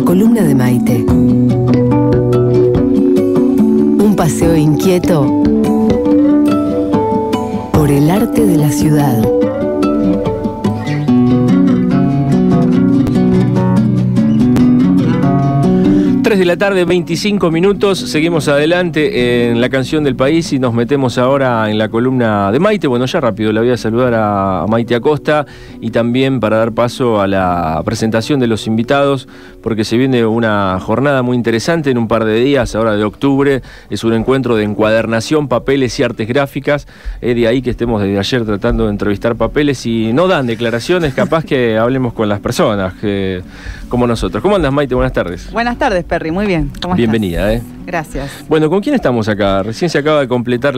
columna de Maite. Un paseo inquieto por el arte de la ciudad. De la tarde, 25 minutos, seguimos adelante en la canción del país y nos metemos ahora en la columna de Maite. Bueno, ya rápido la voy a saludar a Maite Acosta y también para dar paso a la presentación de los invitados, porque se viene una jornada muy interesante en un par de días, ahora de octubre. Es un encuentro de encuadernación, papeles y artes gráficas. Es de ahí que estemos desde ayer tratando de entrevistar papeles y no dan declaraciones, capaz que hablemos con las personas como nosotros. ¿Cómo andas, Maite? Buenas tardes. Buenas tardes, Perry. Muy bien. ¿Cómo Bienvenida, estás? Gracias. Bueno, ¿con quién estamos acá? Recién se acaba de completar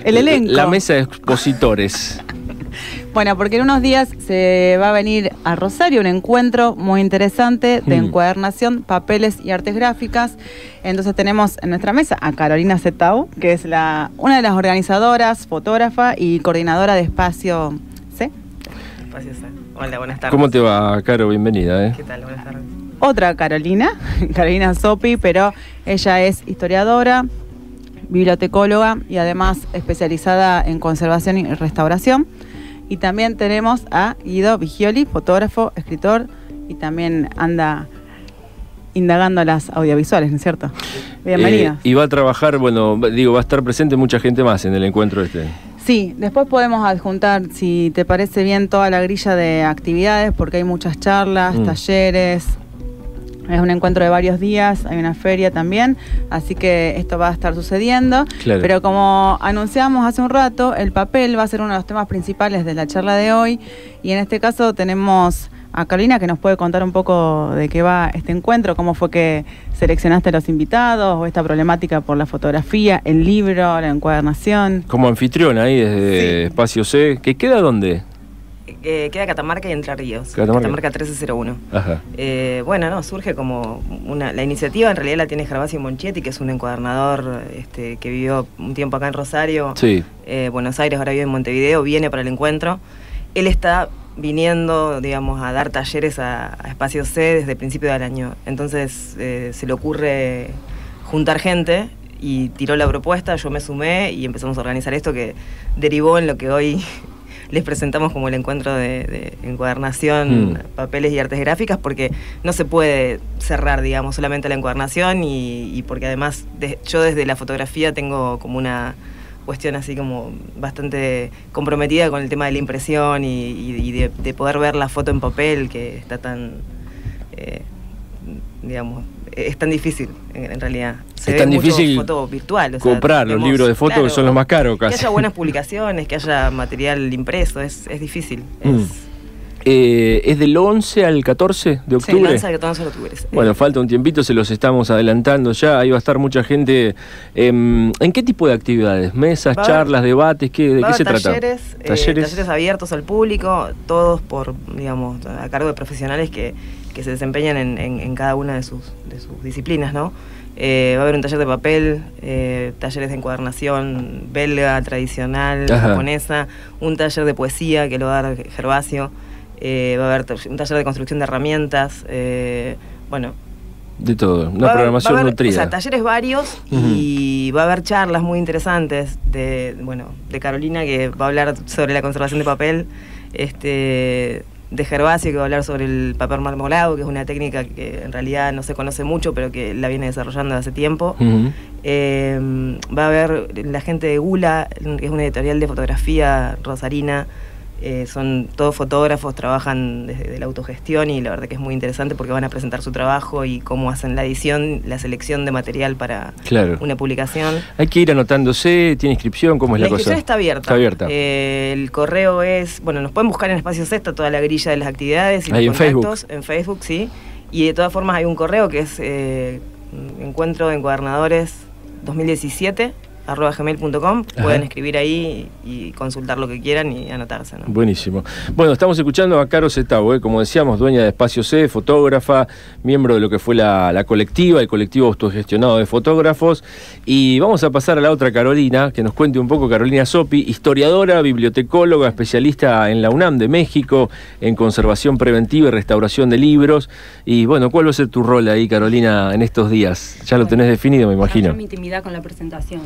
el elenco. La mesa de expositores. Bueno, porque en unos días se va a venir a Rosario un encuentro muy interesante de encuadernación, papeles y artes gráficas. Entonces tenemos en nuestra mesa a Carolina Zetau, que es una de las organizadoras, fotógrafa y coordinadora de Espacio C. Espacio C. Hola, buenas tardes. ¿Cómo te va, Caro? Bienvenida. ¿Qué tal? Buenas tardes. Otra Carolina Sopi, pero ella es historiadora, bibliotecóloga y además especializada en conservación y restauración. Y también tenemos a Guido Vigioli, fotógrafo, escritor, y también anda indagando las audiovisuales, ¿no es cierto? Bienvenida. Y va a trabajar, bueno, digo, va a estar presente mucha gente más en el encuentro este. Sí, después podemos adjuntar, si te parece bien, toda la grilla de actividades, porque hay muchas charlas, talleres. Es un encuentro de varios días, hay una feria también, así que esto va a estar sucediendo. Claro. Pero como anunciamos hace un rato, el papel va a ser uno de los temas principales de la charla de hoy. Y en este caso tenemos a Carolina, que nos puede contar un poco de qué va este encuentro, cómo fue que seleccionaste a los invitados, o esta problemática por la fotografía, el libro, la encuadernación. Como anfitriona ahí desde Espacio C, ¿que queda dónde? Queda Catamarca y Entre Ríos. Catamarca 1301. Ajá. Bueno, surge como la iniciativa, en realidad la tiene Gervasio Monchetti, que es un encuadernador que vivió un tiempo acá en Rosario, Buenos Aires, ahora vive en Montevideo, viene para el encuentro. Él está viniendo, digamos, a dar talleres a Espacio C desde el principio del año. Entonces se le ocurre juntar gente y tiró la propuesta, yo me sumé y empezamos a organizar esto que derivó en lo que hoy les presentamos como el encuentro de encuadernación, papeles y artes gráficas, porque no se puede cerrar, digamos, solamente la encuadernación y porque además yo desde la fotografía tengo como una cuestión así como bastante comprometida con el tema de la impresión y de poder ver la foto en papel, que está tan, digamos, es tan difícil en realidad. Es tan difícil foto virtual, o comprar los libros de fotos, claro, que son los más caros casi. Que haya buenas publicaciones, que haya material impreso, es difícil. ¿Es del 11 al 14 de octubre? Sí, del 11 al 14 de octubre. Bueno, falta un tiempito, se los estamos adelantando ya. Ahí va a estar mucha gente. ¿En qué tipo de actividades? ¿Mesas, charlas, debates? ¿De qué se trata? Talleres abiertos al público, todos digamos, a cargo de profesionales que se desempeñan en cada una de sus disciplinas, ¿no? Va a haber un taller de papel, talleres de encuadernación belga, tradicional, japonesa, un taller de poesía que lo va a dar Gervasio, va a haber un taller de construcción de herramientas, bueno. De todo, una programación nutrida. O sea, talleres varios y va a haber charlas muy interesantes de Carolina, que va a hablar sobre la conservación de papel, de Gervasio, que va a hablar sobre el papel marmolado, que es una técnica que en realidad no se conoce mucho, pero que la viene desarrollando hace tiempo. Va a haber la gente de Gula, que es una editorial de fotografía rosarina. Son todos fotógrafos, trabajan desde la autogestión y la verdad que es muy interesante porque van a presentar su trabajo y cómo hacen la edición, la selección de material para una publicación. Hay que ir anotándose, ¿tiene inscripción? ¿Cómo es la cosa? La inscripción está abierta. Está abierta. El correo es, nos pueden buscar en Espacio C, está toda la grilla de las actividades y ahí los contactos. En Facebook, sí. Y de todas formas hay un correo que es Encuentro de Encuadernadores 2017 carolina.soto@gmail.com. Pueden escribir ahí y consultar lo que quieran y anotarse, ¿no? Buenísimo. Bueno, estamos escuchando a Caro Setau, como decíamos, dueña de Espacio C, fotógrafa, miembro de lo que fue la colectiva, el colectivo autogestionado de fotógrafos. Y vamos a pasar a la otra Carolina, que nos cuente un poco, Carolina Sopi, historiadora, bibliotecóloga, especialista en la UNAM de México, en conservación preventiva y restauración de libros. Y bueno, ¿cuál va a ser tu rol ahí, Carolina, en estos días? Ya lo tenés definido, me imagino. Mi intimidad con la presentación.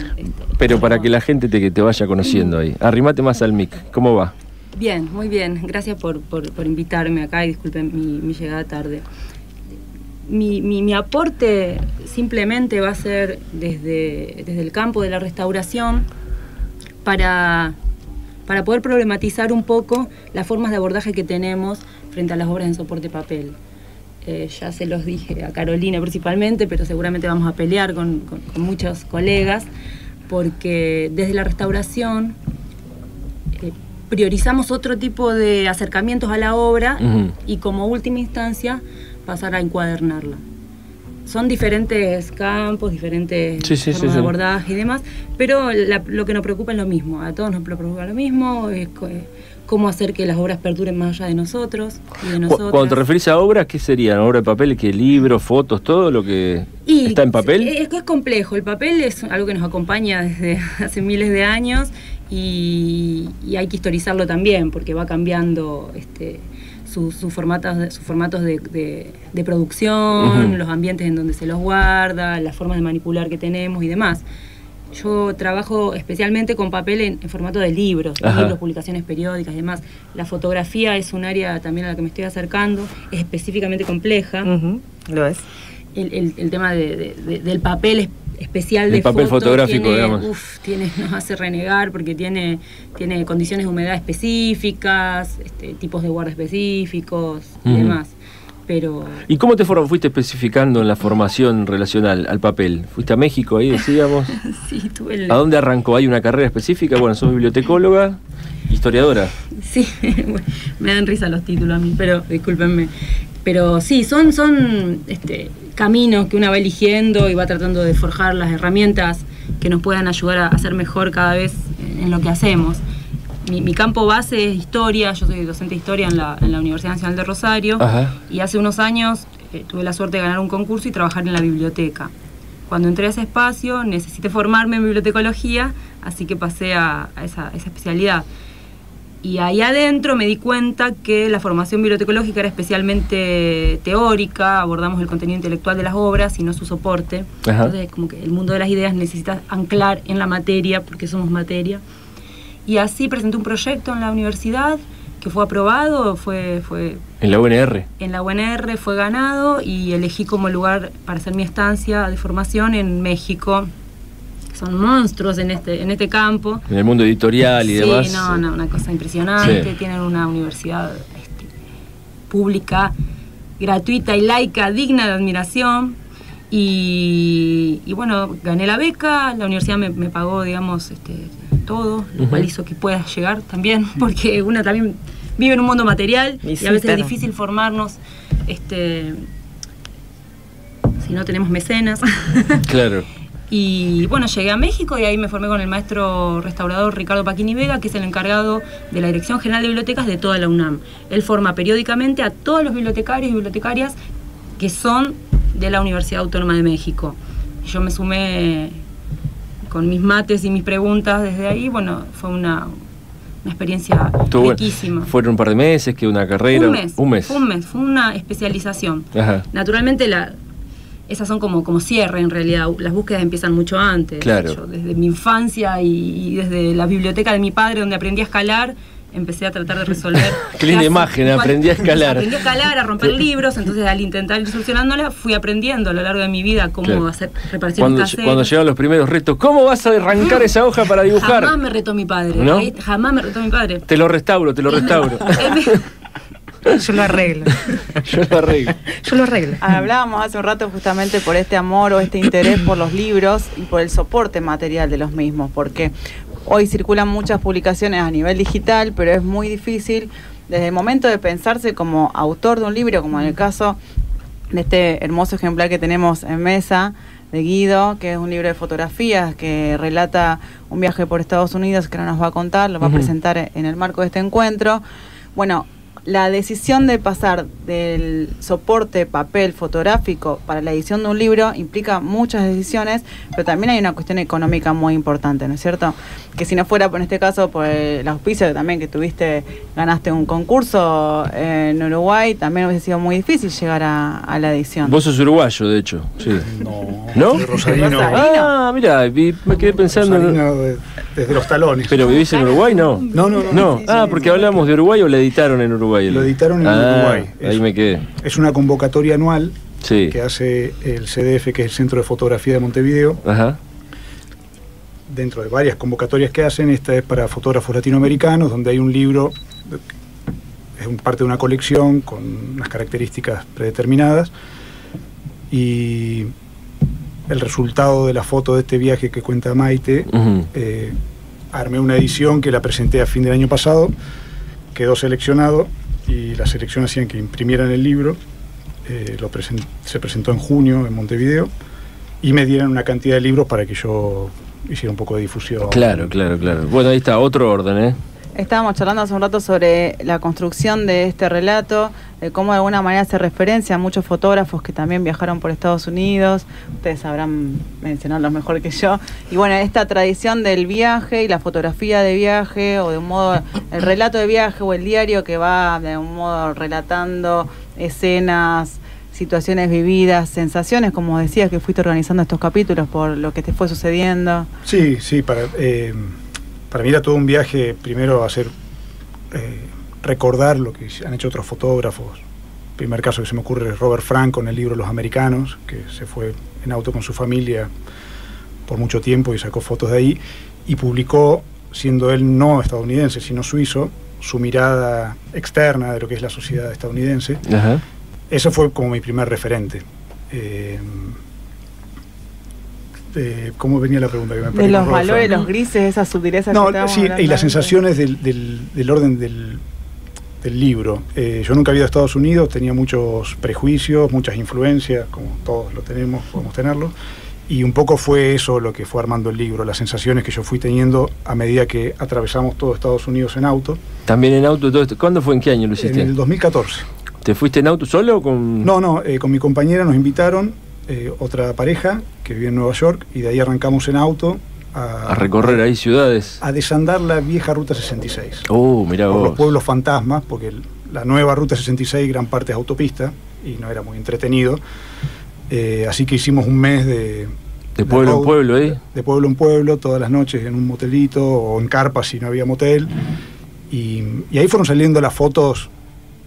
Pero para que la gente te vaya conociendo ahí. Arrimate más al mic. ¿Cómo va? Bien, muy bien. Gracias por invitarme acá y disculpen mi llegada tarde. Mi aporte simplemente va a ser desde el campo de la restauración para poder problematizar un poco las formas de abordaje que tenemos frente a las obras en soporte papel. Ya se los dije a Carolina principalmente, pero seguramente vamos a pelear con muchos colegas, porque desde la restauración priorizamos otro tipo de acercamientos a la obra y como última instancia pasar a encuadernarla. Son diferentes campos, diferentes formas de abordaje y demás, pero lo que nos preocupa es lo mismo, a todos nos preocupa lo mismo, es cómo hacer que las obras perduren más allá de nosotros y de nosotras. Cuando te referís a obras, ¿qué serían? ¿Obra de papel? ¿Qué libros, fotos, todo lo que está en papel? Es complejo, el papel es algo que nos acompaña desde hace miles de años y hay que historizarlo también, porque va cambiando sus formatos de producción, los ambientes en donde se los guarda, las formas de manipular que tenemos y demás. Yo trabajo especialmente con papel en formato de libros, publicaciones periódicas y demás. La fotografía es un área también a la que me estoy acercando, es específicamente compleja. Lo es. El tema del papel especial de el papel foto fotográfico, nos hace renegar porque tiene condiciones de humedad específicas, tipos de guarda específicos y demás. Pero... ¿Y cómo te fuiste especificando en la formación relacional al papel? ¿Fuiste a México ahí, decíamos? Sí, tuve ¿A dónde arrancó? ¿Hay una carrera específica? Bueno, sos bibliotecóloga, historiadora. Sí, me dan risa los títulos a mí, pero discúlpenme. Pero sí, son caminos que una va eligiendo y va tratando de forjar las herramientas que nos puedan ayudar a ser mejor cada vez en lo que hacemos. Mi campo base es historia, yo soy docente de historia en la Universidad Nacional de Rosario. Y hace unos años tuve la suerte de ganar un concurso y trabajar en la biblioteca. Cuando entré a ese espacio necesité formarme en bibliotecología, así que pasé a esa especialidad. Y ahí adentro me di cuenta que la formación bibliotecológica era especialmente teórica, abordamos el contenido intelectual de las obras y no su soporte. Entonces, como que el mundo de las ideas necesita anclar en la materia, porque somos materia. Y así presenté un proyecto en la universidad que fue aprobado, fue ¿En la UNR? En la UNR fue ganado y elegí como lugar para hacer mi estancia de formación en México. Son monstruos en este campo. En el mundo editorial y demás. Sí, una cosa impresionante. Sí. Tienen una universidad pública, gratuita y laica, digna de admiración. Y bueno, gané la beca, la universidad me pagó, digamos, todo, lo cual hizo que pueda llegar también, porque uno también vive en un mundo material y a veces es difícil formarnos si no tenemos mecenas. Claro. Y bueno, llegué a México y ahí me formé con el maestro restaurador Ricardo Paquini Vega, que es el encargado de la Dirección General de Bibliotecas de toda la UNAM. Él forma periódicamente a todos los bibliotecarios y bibliotecarias que son de la Universidad Autónoma de México. Yo me sumé con mis mates y mis preguntas desde ahí. Bueno, fue una experiencia riquísima. ¿Fueron un par de meses? ¿Que una carrera? Un mes. Fue una especialización. Naturalmente esas son como cierre en realidad. Las búsquedas empiezan mucho antes. Claro. Yo desde mi infancia y desde la biblioteca de mi padre, donde aprendí a escalar, empecé a tratar de resolver. Qué linda imagen, aprendí a escalar. Aprendí a escalar, a romper libros, entonces al intentar ir solucionándola, fui aprendiendo a lo largo de mi vida cómo hacer reparaciones caseras. Cuando llegaban los primeros retos, ¿cómo vas a arrancar esa hoja para dibujar? Jamás me retó mi padre, ¿no? Jamás me retó mi padre. Te lo restauro. Yo lo arreglo. Yo lo arreglo. Hablábamos hace un rato justamente por este amor o este interés por los libros y por el soporte material de los mismos, porque hoy circulan muchas publicaciones a nivel digital, pero es muy difícil desde el momento de pensarse como autor de un libro, como en el caso de este hermoso ejemplar que tenemos en mesa, de Guido, que es un libro de fotografías que relata un viaje por Estados Unidos que no nos va a contar, lo va a presentar en el marco de este encuentro. Bueno, la decisión de pasar del soporte papel fotográfico para la edición de un libro implica muchas decisiones, pero también hay una cuestión económica muy importante, ¿no es cierto? Que si no fuera, por este caso, por el auspicio que también que tuviste, ganaste un concurso en Uruguay, también hubiese sido muy difícil llegar a la edición. Vos sos uruguayo, de hecho. Sí. No, ¿No? Rosarino. Ah, mira, me quedé pensando... Desde los talones. ¿Pero vivís en Uruguay? No. No. Ah, porque hablamos de Uruguay o la editaron en Uruguay. Lo editaron en Uruguay. Ahí me quedé. Es una convocatoria anual sí. que hace el CDF, que es el Centro de Fotografía de Montevideo. Ajá. Dentro de varias convocatorias que hacen, esta es para fotógrafos latinoamericanos, donde hay un libro, es parte de una colección con unas características predeterminadas, y el resultado de la foto de este viaje que cuenta Maite, armé una edición que la presenté a fin del año pasado, quedó seleccionado, y la selección hacían que imprimieran el libro, se presentó en junio en Montevideo, y me dieran una cantidad de libros para que yo hiciera un poco de difusión. Claro. Bueno, ahí está, otro orden, ¿eh? Estábamos charlando hace un rato sobre la construcción de este relato, de cómo de alguna manera se referencia a muchos fotógrafos que también viajaron por Estados Unidos, ustedes sabrán mencionarlo mejor que yo, y bueno, esta tradición del viaje y la fotografía de viaje, o de un modo, el relato de viaje o el diario que va de un modo relatando escenas, situaciones vividas, sensaciones, como decías, que fuiste organizando estos capítulos por lo que te fue sucediendo. Sí, para mí era todo un viaje, primero hacer, recordar lo que han hecho otros fotógrafos. El primer caso que se me ocurre es Robert Frank con el libro Los Americanos, que se fue en auto con su familia por mucho tiempo y sacó fotos de ahí, y publicó, siendo él no estadounidense, sino suizo, su mirada externa de lo que es la sociedad estadounidense. Ajá. Eso fue como mi primer referente. ¿Cómo venía la pregunta que me perdí? De los valores, los grises, esas sutilezas. No, que sí, y las sensaciones del orden del libro. Yo nunca había ido a Estados Unidos, tenía muchos prejuicios, muchas influencias, como todos lo tenemos, podemos tenerlo. Y un poco fue eso lo que fue armando el libro, las sensaciones que yo fui teniendo a medida que atravesamos todo Estados Unidos en auto. ¿También en auto todo esto? ¿Cuándo fue? ¿En qué año lo hiciste? En el 2014. ¿Te fuiste en auto solo o con...? No, con mi compañera nos invitaron, otra pareja que vive en Nueva York, y de ahí arrancamos en auto a recorrer ahí ciudades. A desandar la vieja Ruta 66. Mirá por vos. Los pueblos fantasmas, porque la nueva Ruta 66 gran parte es autopista y no era muy entretenido. Así que hicimos un mes de pueblo en pueblo, ¿eh? De pueblo en pueblo, todas las noches en un motelito o en carpa si no había motel. Y ahí fueron saliendo las fotos.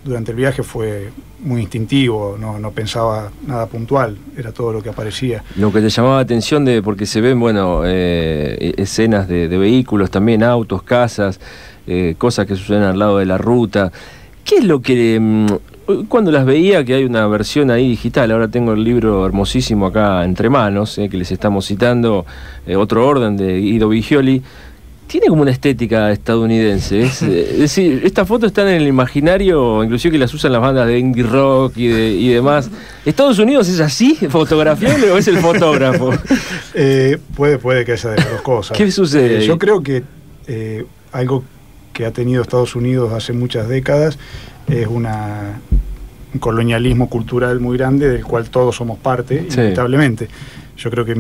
Durante el viaje fue muy instintivo, no pensaba nada puntual, era todo lo que aparecía. Lo que te llamaba la atención, porque se ven, escenas de vehículos también, autos, casas, cosas que suceden al lado de la ruta. ¿Qué es lo que... cuando las veía, que hay una versión ahí digital, ahora tengo el libro hermosísimo acá entre manos, que les estamos citando, Otro Orden, de Guido Vigioli, tiene como una estética estadounidense. Es decir, estas fotos están en el imaginario, inclusive que las usan las bandas de indie rock y demás. ¿Estados Unidos es así, fotografiable, o es el fotógrafo? Puede que haya de las dos cosas. ¿Qué sucede ahí? Yo creo que algo que ha tenido Estados Unidos hace muchas décadas es un colonialismo cultural muy grande del cual todos somos parte, sí, inevitablemente. Yo creo que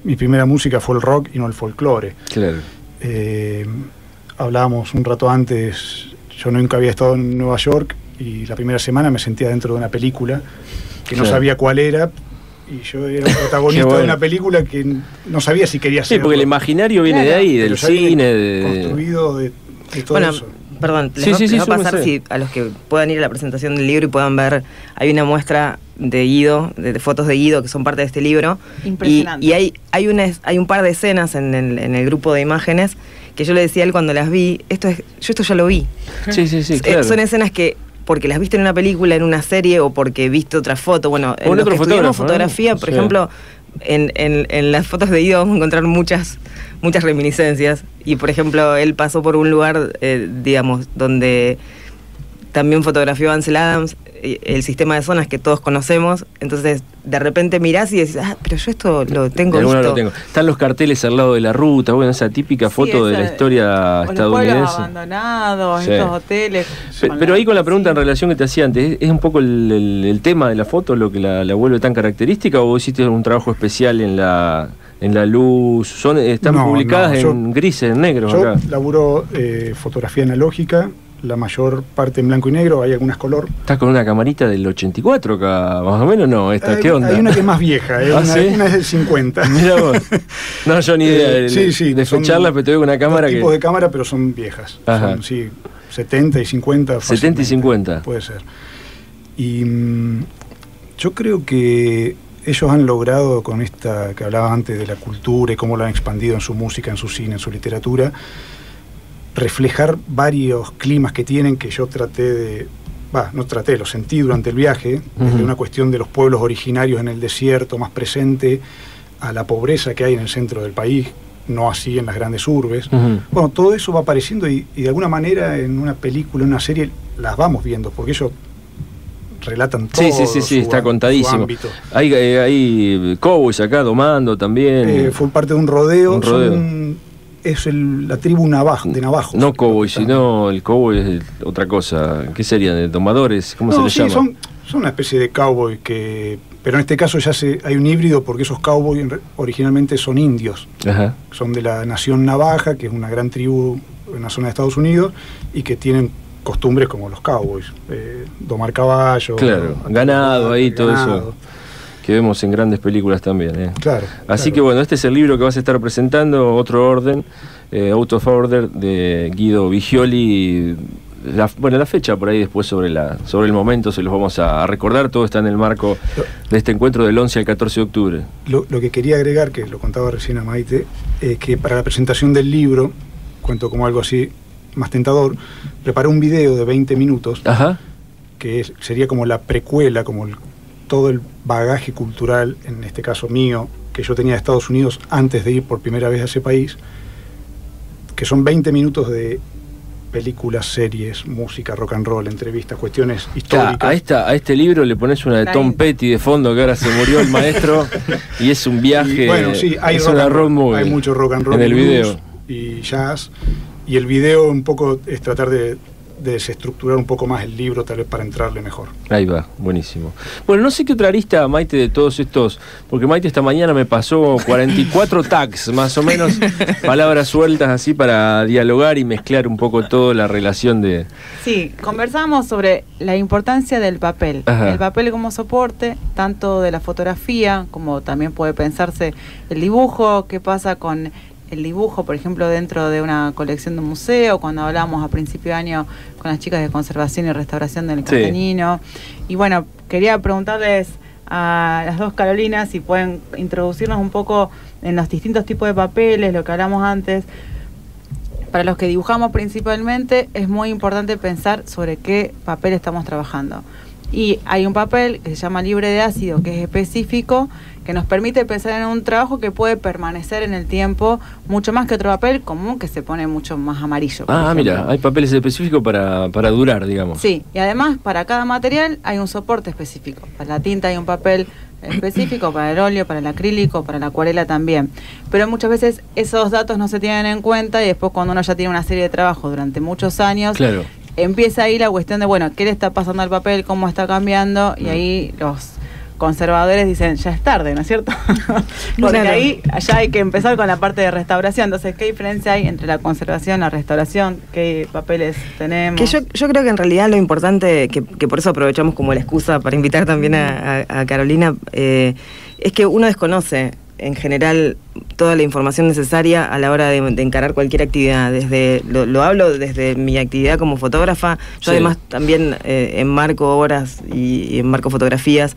mi primera música fue el rock y no el folclore. Claro. Hablábamos un rato antes, yo nunca había estado en Nueva York y la primera semana me sentía dentro de una película que no sabía cuál era, y yo era el protagonista de una película que no sabía si quería ser. Sí, porque el imaginario viene de ahí, del cine. Construido de todo eso. Perdón, les va a pasar si a los que puedan ir a la presentación del libro y puedan ver, hay una muestra de Guido, de fotos de Guido que son parte de este libro. Impresionante. Y hay un par de escenas en el grupo de imágenes que yo le decía a él cuando las vi, yo esto ya lo vi. Sí, claro. Son escenas que, porque las viste en una película, en una serie, o porque viste otra foto. Bueno, en los que estudiamos fotografía, por ejemplo, en las fotos de Guido vamos a encontrar muchas reminiscencias. Y por ejemplo, él pasó por un lugar, donde también fotografió a Ansel Adams, el sistema de zonas que todos conocemos, entonces de repente mirás y decís, pero yo esto lo tengo visto. Lo tengo. Están los carteles al lado de la ruta, bueno, esa típica foto de la historia estadounidense. Los pueblos abandonados, estos hoteles. Pero ahí con la pregunta en relación que te hacía antes, ¿es un poco el tema de la foto lo que la vuelve tan característica o hiciste un trabajo especial en la luz? Están publicadas en grises, en negro. Yo acá laburo fotografía analógica, la mayor parte en blanco y negro, hay algunas color. ¿Estás con una camarita del 84 acá, más o menos? No, ¿qué onda? Hay una que es más vieja, una es del 50. Mira vos. No, yo ni idea de fecharla, pero te veo con una cámara que... tipos de cámara, pero son viejas. Ajá. Son, 70 y 50. 70 y 50. Puede ser. Y yo creo que ellos han logrado, con esta que hablaba antes de la cultura y cómo la han expandido en su música, en su cine, en su literatura, reflejar varios climas que tienen, que yo lo sentí durante el viaje, desde una cuestión de los pueblos originarios en el desierto más presente, a la pobreza que hay en el centro del país, no así en las grandes urbes. Bueno, todo eso va apareciendo y de alguna manera en una película, en una serie, las vamos viendo, porque ellos relatan todo. Sí, está contadísimo. Hay cowboys acá domando también. Fue parte de un rodeo. Es la tribu de Navajo. No cowboy, sino el cowboy es otra cosa. ¿Qué serían? ¿De domadores? ¿Cómo se les llama? Son una especie de cowboy pero en este caso hay un híbrido porque esos cowboys originalmente son indios. Ajá. Son de la nación navaja, que es una gran tribu en la zona de Estados Unidos y que tienen costumbres como los cowboys, domar caballos, ganado ahí, todo eso que vemos en grandes películas también. Claro. Así que bueno, este es el libro que vas a estar presentando, Otro Orden, Out of Order, de Guido Vigioli. La fecha por ahí después sobre el momento se los vamos a recordar. Todo está en el marco de este encuentro del 11 al 14 de octubre. Lo que quería agregar, que lo contaba recién a Maite, es que para la presentación del libro, cuento como algo así más tentador, preparé un video de 20 minutos. Ajá. Que sería como la precuela, como todo el bagaje cultural, en este caso mío, que yo tenía de Estados Unidos antes de ir por primera vez a ese país, que son 20 minutos de películas, series, música, rock and roll, entrevistas, cuestiones históricas. A este libro le pones una de Tom Petty de fondo, que ahora se murió el maestro, y es un viaje. Bueno, sí, hay mucho rock and roll en el video y jazz, y el video un poco es tratar de desestructurar un poco más el libro, tal vez para entrarle mejor. Ahí va, buenísimo. Bueno, no sé qué otra arista, Maite, de todos estos, porque Maite esta mañana me pasó 44 tags, más o menos, palabras sueltas así para dialogar y mezclar un poco toda la relación de... Sí, conversamos sobre la importancia del papel. Ajá. El papel como soporte, tanto de la fotografía, como también puede pensarse el dibujo, qué pasa con el dibujo, por ejemplo, dentro de una colección de un museo, cuando hablamos a principio de año con las chicas de conservación y restauración del Castañino. Y bueno, quería preguntarles a las dos Carolinas si pueden introducirnos un poco en los distintos tipos de papeles, lo que hablamos antes. Para los que dibujamos principalmente, es muy importante pensar sobre qué papel estamos trabajando. Y hay un papel que se llama libre de ácido, que es específico, que nos permite pensar en un trabajo que puede permanecer en el tiempo mucho más que otro papel común que se pone mucho más amarillo. Mira, hay papeles específicos para durar, digamos. Sí, y además para cada material hay un soporte específico. Para la tinta hay un papel específico, para el óleo, para el acrílico, para la acuarela también. Pero muchas veces esos datos no se tienen en cuenta y después cuando uno ya tiene una serie de trabajos durante muchos años... Claro. Empieza ahí la cuestión de, bueno, ¿qué le está pasando al papel? ¿Cómo está cambiando? Y ahí los conservadores dicen, ya es tarde, ¿no es cierto? Porque ahí ya hay que empezar con la parte de restauración. Entonces, ¿qué diferencia hay entre la conservación y la restauración? ¿Qué papeles tenemos? Que yo creo que en realidad lo importante, que por eso aprovechamos como la excusa para invitar también a Carolina, es que uno desconoce en general toda la información necesaria a la hora de encarar cualquier actividad. Lo hablo desde mi actividad como fotógrafa. Yo además también enmarco obras y enmarco fotografías.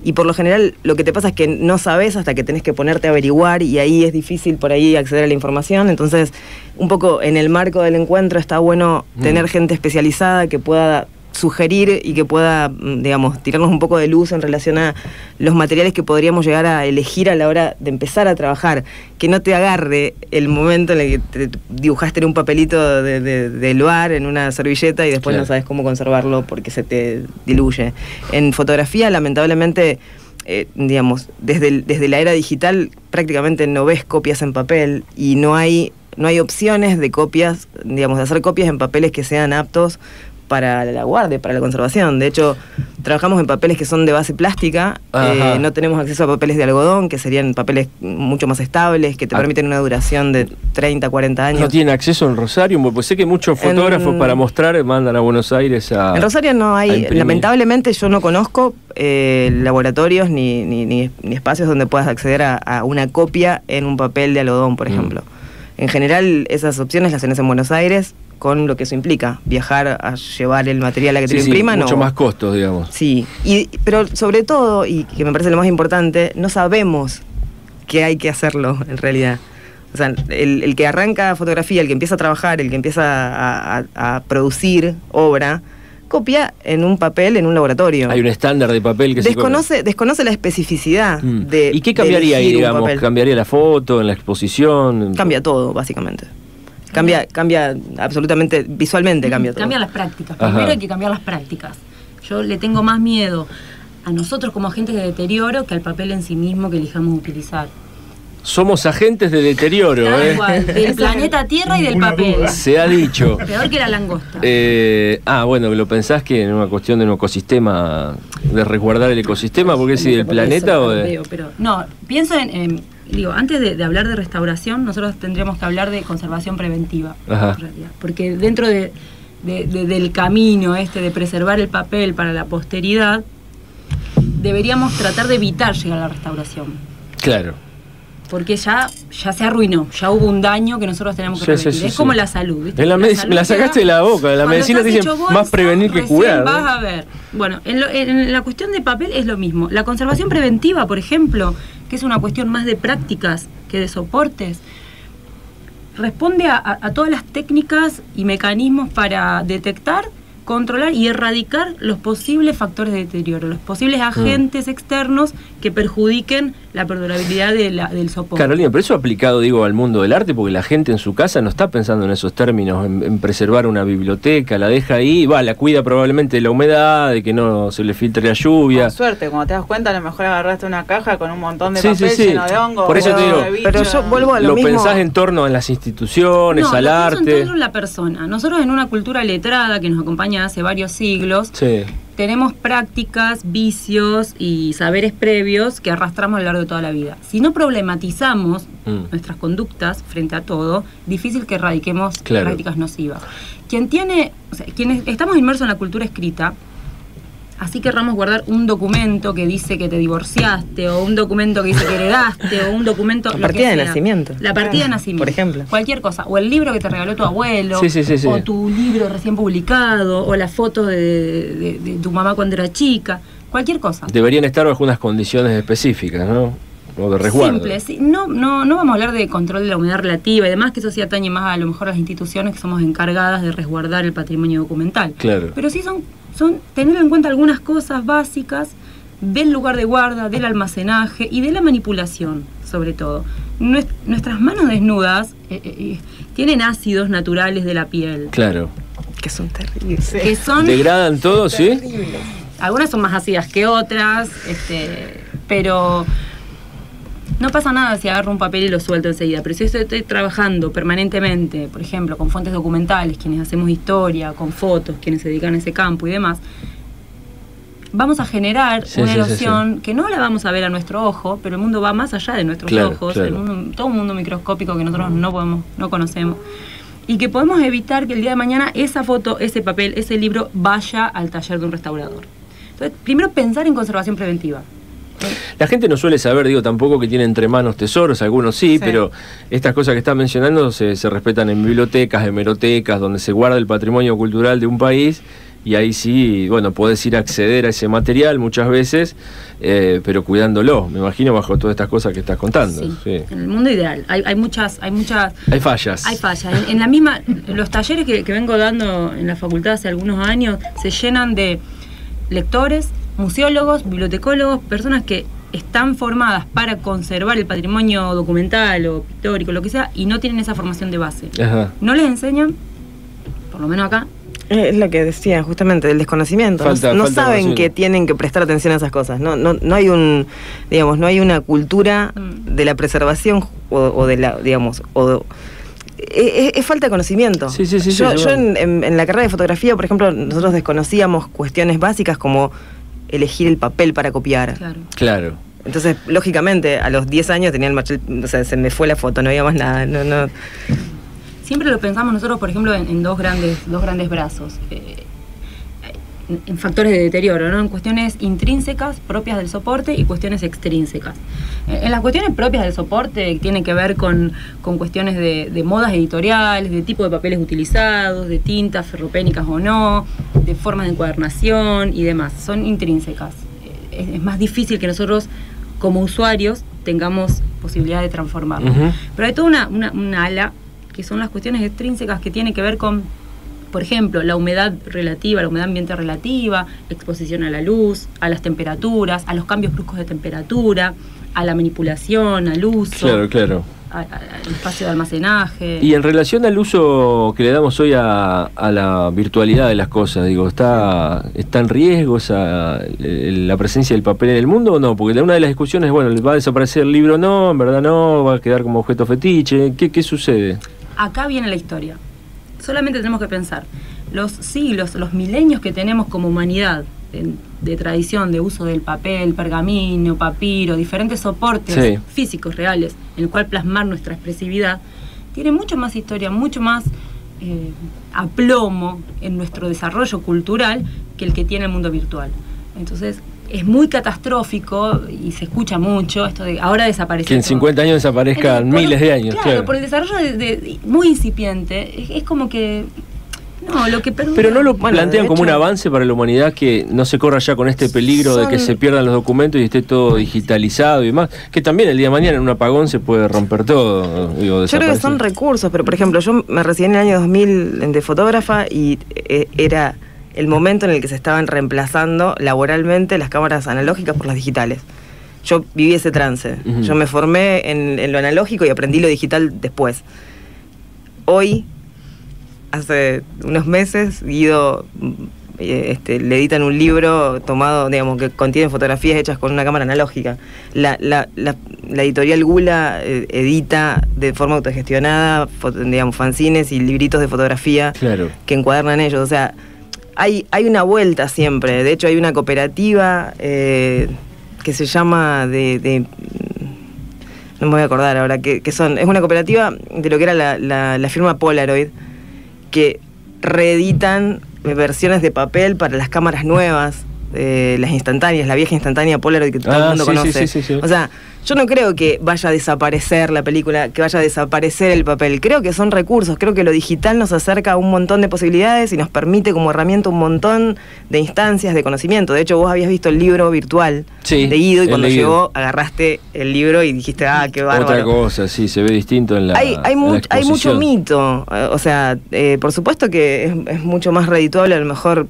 Y por lo general lo que te pasa es que no sabes hasta que tenés que ponerte a averiguar y ahí es difícil por ahí acceder a la información. Entonces, un poco en el marco del encuentro está bueno tener gente especializada que pueda sugerir y que pueda, digamos, tirarnos un poco de luz en relación a los materiales que podríamos llegar a elegir a la hora de empezar a trabajar, que no te agarre el momento en el que te dibujaste en un papelito del bar, en una servilleta, y después no sabes cómo conservarlo porque se te diluye. En fotografía, lamentablemente, digamos, desde la era digital prácticamente no ves copias en papel y no hay opciones de copias, digamos, de hacer copias en papeles que sean aptos para la guardia, para la conservación. De hecho, trabajamos en papeles que son de base plástica, no tenemos acceso a papeles de algodón, que serían papeles mucho más estables, que te permiten una duración de 30, 40 años. ¿No tienen acceso en Rosario? Pues sé que muchos fotógrafos para mostrar mandan a Buenos Aires a... En Rosario no hay, lamentablemente yo no conozco laboratorios ni espacios donde puedas acceder a una copia en un papel de algodón, por ejemplo. En general, esas opciones las tenés en Buenos Aires, con lo que eso implica, viajar a llevar el material a que te lo impriman. Mucho más costos, digamos. Sí, pero sobre todo, y que me parece lo más importante, no sabemos que hay que hacerlo en realidad. O sea, el que arranca fotografía, el que empieza a trabajar, el que empieza a producir obra, copia en un papel, en un laboratorio. Hay un estándar de papel que desconoce la especificidad de... ¿Y qué cambiaría ahí, digamos? ¿Cambiaría la foto, en la exposición? Cambia todo, básicamente. Cambia absolutamente, visualmente cambia todo. Cambia las prácticas. Primero hay que cambiar las prácticas. Yo le tengo más miedo a nosotros como agentes de deterioro que al papel en sí mismo que elijamos utilizar. Somos agentes de deterioro, Igual, del planeta Tierra y del papel. Se ha dicho. Peor que la langosta. Bueno, ¿lo pensás que en una cuestión de un ecosistema, de resguardar el ecosistema? Porque si del planeta o de... Pero, no, pienso digo, antes de hablar de restauración, nosotros tendríamos que hablar de conservación preventiva, en realidad. Porque dentro del camino de preservar el papel para la posteridad, deberíamos tratar de evitar llegar a la restauración. Claro. Porque ya se arruinó, ya hubo un daño que nosotros tenemos que revertir. Es como la salud, ¿viste? Me la sacaste de la boca, la medicina te dicen más prevenir que curar. Vas a ver. Bueno, en la cuestión de papel es lo mismo. La conservación preventiva, por ejemplo, que es una cuestión más de prácticas que de soportes, responde a todas las técnicas y mecanismos para detectar, controlar y erradicar los posibles factores de deterioro, los posibles agentes externos que perjudiquen la perdurabilidad del soporte. Carolina, pero eso aplicado, digo, al mundo del arte, porque la gente en su casa no está pensando en esos términos, en preservar una biblioteca, la deja ahí, la cuida probablemente de la humedad, de que no se le filtre la lluvia. Con suerte, cuando te das cuenta, a lo mejor agarraste una caja con un montón de papel lleno de hongos. Por eso te digo, pero yo vuelvo a lo mismo. Pensás en torno a las instituciones, al arte. No, en torno a la persona. Nosotros en una cultura letrada que nos acompaña hace varios siglos, tenemos prácticas, vicios y saberes previos que arrastramos a lo largo de toda la vida. Si no problematizamos nuestras conductas frente a todo, difícil que erradiquemos prácticas nocivas. Quienes estamos inmersos en la cultura escrita, así querramos guardar un documento que dice que te divorciaste, o un documento que dice que heredaste, o un documento... La partida de nacimiento. La partida de nacimiento. Por ejemplo. Cualquier cosa. O el libro que te regaló tu abuelo, o tu libro recién publicado, o la foto de tu mamá cuando era chica. Cualquier cosa. Deberían estar bajo unas condiciones específicas, ¿no? O de resguardo. Simple, sí. No vamos a hablar de control de la humedad relativa y demás, que eso sí atañe más a lo mejor a las instituciones que somos encargadas de resguardar el patrimonio documental. Claro. Pero sí son tener en cuenta algunas cosas básicas del lugar de guarda, del almacenaje y de la manipulación, sobre todo. Nuestras manos desnudas tienen ácidos naturales de la piel. Claro. Que son terribles. Que degradan todo, ¿sí? Algunas son más ácidas que otras, pero no pasa nada si agarro un papel y lo suelto enseguida. Pero si estoy trabajando permanentemente, por ejemplo, con fuentes documentales, quienes hacemos historia, con fotos, quienes se dedican a ese campo y demás, vamos a generar una erosión que no la vamos a ver a nuestro ojo, pero el mundo va más allá de nuestros ojos, todo un mundo microscópico que nosotros no conocemos, y que podemos evitar que el día de mañana esa foto, ese papel, ese libro vaya al taller de un restaurador. Entonces, primero pensar en conservación preventiva. La gente no suele saber, digo, tampoco que tiene entre manos tesoros, algunos sí, pero estas cosas que están mencionando se respetan en bibliotecas, hemerotecas, donde se guarda el patrimonio cultural de un país, y ahí sí, bueno, podés ir a acceder a ese material muchas veces, pero cuidándolo, me imagino, bajo todas estas cosas que estás contando. Sí. Sí. En el mundo ideal hay muchas Hay fallas. Hay fallas. En la misma, los talleres que vengo dando en la facultad hace algunos años se llenan de lectores, museólogos, bibliotecólogos, personas que están formadas para conservar el patrimonio documental o pictórico, lo que sea, y no tienen esa formación de base. Ajá. No les enseñan, por lo menos acá. Es lo que decía, justamente, el desconocimiento. No saben que tienen que prestar atención a esas cosas. No hay no hay una cultura de la preservación o de la, digamos, es falta de conocimiento. Sí, yo en la carrera de fotografía, por ejemplo, nosotros desconocíamos cuestiones básicas como elegir el papel para copiar. Claro. Entonces, lógicamente, a los 10 años tenía el Marshall, o sea, se me fue la foto, no había más nada. No. Siempre lo pensamos nosotros, por ejemplo, en dos grandes brazos. En factores de deterioro, ¿no? En cuestiones intrínsecas propias del soporte y cuestiones extrínsecas. En las cuestiones propias del soporte tienen que ver con cuestiones de modas editoriales, de tipo de papeles utilizados, de tintas ferropénicas o no, de formas de encuadernación y demás. Son intrínsecas. Es más difícil que nosotros, como usuarios, tengamos posibilidad de transformarlo. Pero hay toda una ala que son las cuestiones extrínsecas que tienen que ver con, por ejemplo, la humedad relativa, la humedad ambiente relativa, exposición a la luz, a las temperaturas, a los cambios bruscos de temperatura, a la manipulación, al uso. Claro. Al espacio de almacenaje. Y en relación al uso que le damos hoy a la virtualidad de las cosas, digo, ¿está en riesgo la presencia del papel en el mundo o no? Porque una de las discusiones, bueno, ¿va a desaparecer el libro? No, en verdad no, va a quedar como objeto fetiche. ¿Qué sucede? Acá viene la historia. Solamente tenemos que pensar, los siglos, los milenios que tenemos como humanidad de tradición, de uso del papel, pergamino, papiro, diferentes soportes físicos, reales, en el cual plasmar nuestra expresividad, tiene mucho más historia, mucho más aplomo en nuestro desarrollo cultural que el que tiene el mundo virtual. Entonces, es muy catastrófico y se escucha mucho esto de ahora desaparecer. Que en 50 años desaparezcan miles de años. Claro, por el desarrollo muy incipiente, es como que... No, lo que pero no lo plantean como un avance para la humanidad, que no se corra ya con este peligro de que se pierdan los documentos y esté todo digitalizado y demás, que también el día de mañana en un apagón se puede romper todo. Yo creo que son recursos, pero por ejemplo, yo me recibí en el año 2000 de fotógrafa y era el momento en el que se estaban reemplazando laboralmente las cámaras analógicas por las digitales. Yo viví ese trance. Yo me formé en lo analógico y aprendí lo digital después. Hoy, hace unos meses, Guido le editan un libro tomado, digamos, que contiene fotografías hechas con una cámara analógica. La editorial Gula edita de forma autogestionada, digamos, fanzines y libritos de fotografía que encuadernan ellos. O sea, hay una vuelta siempre. De hecho, hay una cooperativa que se llama no me voy a acordar ahora, es una cooperativa de lo que era la firma Polaroid, que reeditan versiones de papel para las cámaras nuevas, las instantáneas, la vieja instantánea Polaroid que todo el mundo conoce. Sí. O sea, yo no creo que vaya a desaparecer la película, que vaya a desaparecer el papel. Creo que son recursos, creo que lo digital nos acerca a un montón de posibilidades y nos permite como herramienta un montón de instancias de conocimiento. De hecho, vos habías visto el libro virtual de Guido y cuando llegó agarraste el libro y dijiste, qué bárbaro. Otra cosa, sí, se ve distinto en la hay mucho mito. O sea, por supuesto que es mucho más redituable a lo mejor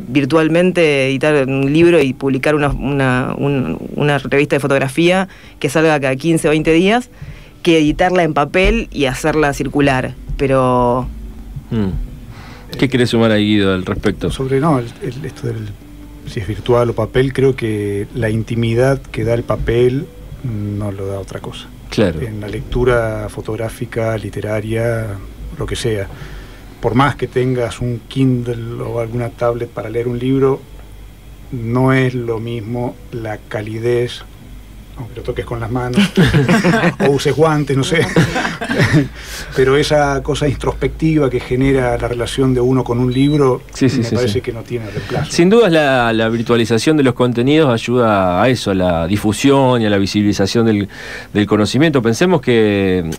virtualmente editar un libro y publicar una revista de fotografía que salga cada 15 o 20 días que editarla en papel y hacerla circular, pero... ¿Qué querés sumar ahí, Guido, al respecto? Esto del si es virtual o papel, creo que la intimidad que da el papel no lo da otra cosa. Claro. En la lectura fotográfica, literaria, lo que sea, por más que tengas un Kindle o alguna tablet para leer un libro, no es lo mismo la calidez aunque lo toques con las manos, o uses guantes, no sé. Pero esa cosa introspectiva que genera la relación de uno con un libro, me parece que no tiene reemplazo. Sin duda la virtualización de los contenidos ayuda a eso, a la difusión y a la visibilización del conocimiento. Pensemos que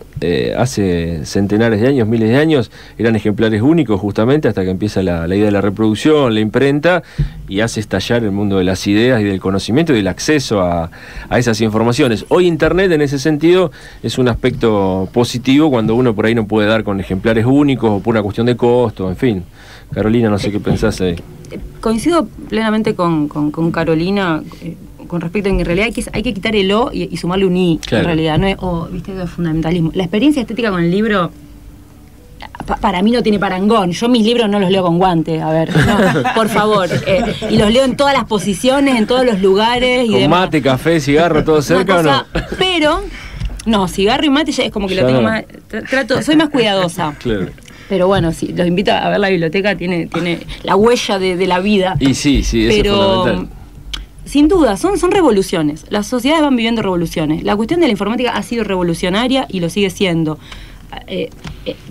hace centenares de años, miles de años, eran ejemplares únicos justamente hasta que empieza la idea de la reproducción, la imprenta, y hace estallar el mundo de las ideas y del conocimiento y del acceso a esas informaciones. Hoy Internet en ese sentido es un aspecto positivo cuando uno por ahí no puede dar con ejemplares únicos o por una cuestión de costo, en fin. Carolina, no sé qué pensás ahí. Coincido plenamente con Carolina con respecto a que en realidad hay que quitar el O y sumarle un I, claro. En realidad, no es viste, de fundamentalismo. La experiencia estética con el libro para mí no tiene parangón. Yo mis libros no los leo con guante, a ver, no, por favor. Y los leo en todas las posiciones, en todos los lugares. Con mate, café, cigarro, todo cerca, cosa, ¿o no? Pero, no, cigarro y mate ya es como que ya lo tengo más... soy más cuidadosa. Claro. Pero bueno, sí, los invito a ver la biblioteca, tiene la huella de la vida. Y sí, eso es fundamental. Sin duda, son revoluciones. Las sociedades van viviendo revoluciones. La cuestión de la informática ha sido revolucionaria y lo sigue siendo.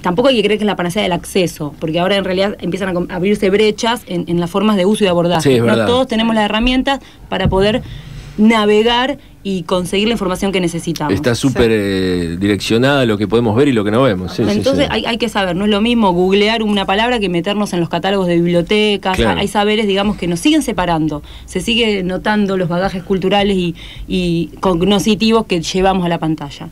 Tampoco hay que creer que es la panacea del acceso, porque ahora en realidad empiezan a abrirse brechas en las formas de uso y de abordaje. Sí, no todos tenemos las herramientas para poder navegar y conseguir la información que necesitamos. Está súper direccionada lo que podemos ver y lo que no vemos. Entonces hay que saber, no es lo mismo googlear una palabra que meternos en los catálogos de bibliotecas. Claro. Hay saberes, digamos, que nos siguen separando. Se sigue notando los bagajes culturales y cognitivos que llevamos a la pantalla.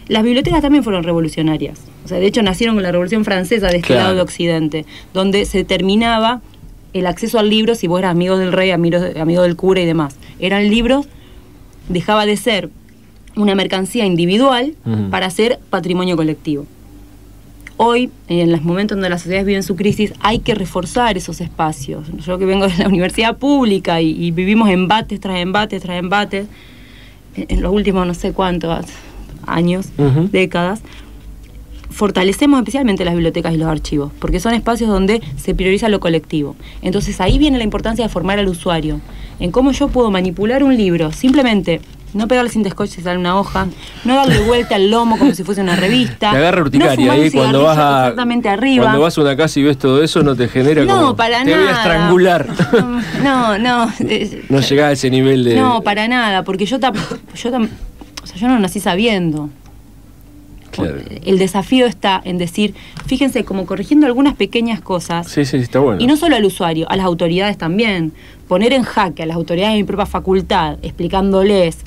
Las bibliotecas también fueron revolucionarias. O sea, de hecho nacieron con la Revolución Francesa de este lado de Occidente, donde se terminaba el acceso al libro si vos eras amigo del rey, amigo del cura y demás. Eran libros, dejaba de ser una mercancía individual para ser patrimonio colectivo. Hoy, en los momentos donde las sociedades viven su crisis, hay que reforzar esos espacios. Yo que vengo de la universidad pública y vivimos embates tras embates tras embates, en los últimos no sé cuántos años, décadas, fortalecemos especialmente las bibliotecas y los archivos, porque son espacios donde se prioriza lo colectivo. Entonces ahí viene la importancia de formar al usuario, en cómo yo puedo manipular un libro, simplemente no pegarle cinta scotch y sale una hoja, no darle vuelta al lomo como si fuese una revista. Te agarra urticaria ahí cuando vas exactamente arriba. Cuando vas a una casa y ves todo eso, no te genera como para te nada. Voy a estrangular. No llegás a ese nivel de... No, para nada, porque yo no nací sabiendo. Claro. El desafío está en decir, fíjense, como corrigiendo algunas pequeñas cosas. Sí, está bueno. Y no solo al usuario, a las autoridades también. Poner en jaque a las autoridades de mi propia facultad, explicándoles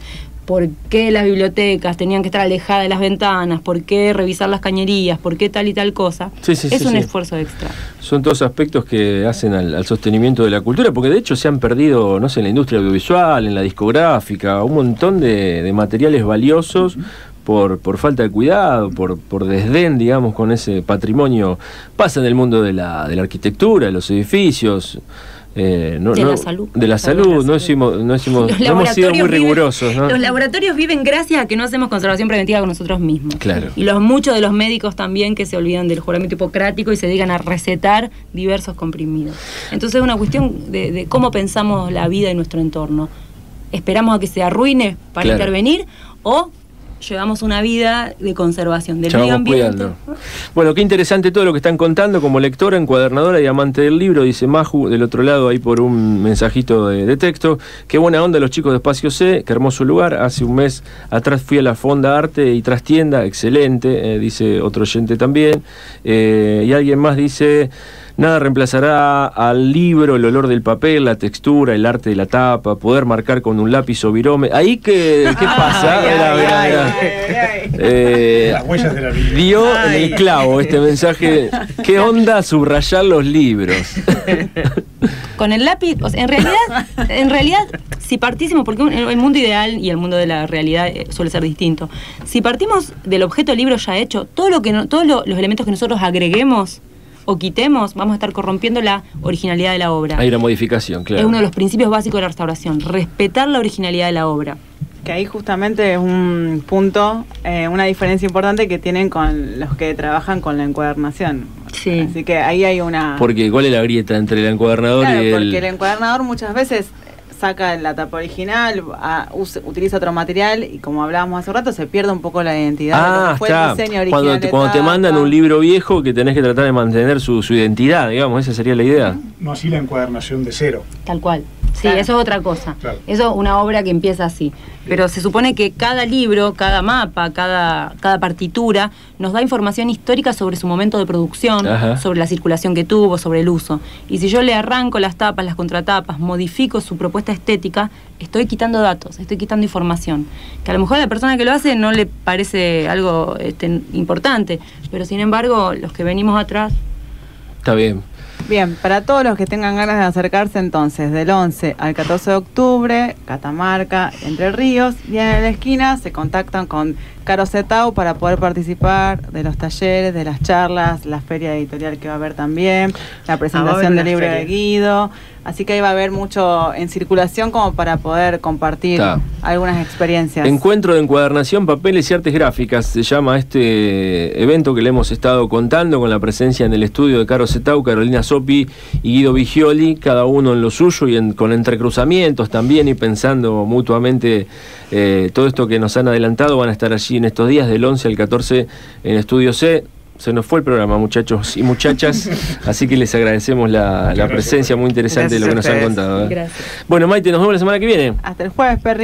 por qué las bibliotecas tenían que estar alejadas de las ventanas, por qué revisar las cañerías, por qué tal y tal cosa. Es un esfuerzo extra. Son todos aspectos que hacen al sostenimiento de la cultura, porque de hecho se han perdido, no sé, en la industria audiovisual, en la discográfica, un montón de materiales valiosos por falta de cuidado, por desdén, digamos, con ese patrimonio. Pasa en el mundo de la arquitectura, de los edificios, la salud. De la salud, no hemos sido muy rigurosos, ¿no? Los laboratorios viven gracias a que no hacemos conservación preventiva con nosotros mismos. Claro. Y muchos de los médicos también que se olvidan del juramento hipocrático y se dedican a recetar diversos comprimidos. Entonces es una cuestión de cómo pensamos la vida y nuestro entorno. ¿Esperamos a que se arruine para intervenir o llevamos una vida de conservación del medio ambiente? Cuidando. Bueno, qué interesante todo lo que están contando. Como lectora, encuadernadora y amante del libro, dice Maju, del otro lado ahí por un mensajito de texto. Qué buena onda los chicos de Espacio C, qué hermoso lugar. Hace un mes atrás fui a la Fonda Arte y Trastienda, excelente, dice otro oyente también. Y alguien más dice... Nada reemplazará al libro, el olor del papel, la textura, el arte de la tapa, poder marcar con un lápiz o virome. Ahí ¿qué pasa? Las huellas de la vida. Dio en el clavo este mensaje. ¿Qué onda subrayar los libros? Con el lápiz, o sea, en realidad, si partísemos, porque el mundo ideal y el mundo de la realidad suele ser distinto. Si partimos del objeto libro ya hecho, todos los elementos que nosotros agreguemos o quitemos, vamos a estar corrompiendo la originalidad de la obra. Hay una modificación, claro. Es uno de los principios básicos de la restauración, respetar la originalidad de la obra. Que ahí justamente es un punto, una diferencia importante que tienen con los que trabajan con la encuadernación. Sí. Así que ahí hay una... Porque ¿cuál es la grieta entre el encuadernador y el...? Porque el encuadernador muchas veces saca la tapa original, utiliza otro material y como hablábamos hace un rato, se pierde un poco la identidad de lo que fue el diseño original. Cuando te mandan un libro viejo, que tenés que tratar de mantener su identidad, digamos, esa sería la idea. No así la encuadernación de cero. Tal cual. Sí, claro. eso es otra cosa. Claro. Eso es una obra que empieza así. Pero se supone que cada libro, cada mapa, cada partitura nos da información histórica sobre su momento de producción, Ajá. sobre la circulación que tuvo, sobre el uso. Y si yo le arranco las tapas, las contratapas, modifico su propuesta estética, estoy quitando datos, estoy quitando información. Que a lo mejor a la persona que lo hace no le parece algo importante, pero sin embargo, los que venimos atrás... Está bien. Bien, para todos los que tengan ganas de acercarse entonces, del 11 al 14 de octubre, Catamarca, Entre Ríos, vienen a la esquina, se contactan con Caro Setau para poder participar de los talleres, de las charlas, la feria editorial que va a haber también, la presentación del libro de Guido, así que ahí va a haber mucho en circulación como para poder compartir algunas experiencias. Encuentro de encuadernación, papeles y artes gráficas, se llama este evento que le hemos estado contando, con la presencia en el estudio de Caro Setau, Carolina Sopi y Guido Vigioli, cada uno en lo suyo y con entrecruzamientos también, y pensando mutuamente todo esto que nos han adelantado. Van a estar allí en estos días del 11 al 14 en Estudio C. Se nos fue el programa, muchachos y muchachas, así que les agradecemos la presencia, muy interesante de lo que nos han contado. Gracias. Bueno, Maite, nos vemos la semana que viene. Hasta el jueves, Perry.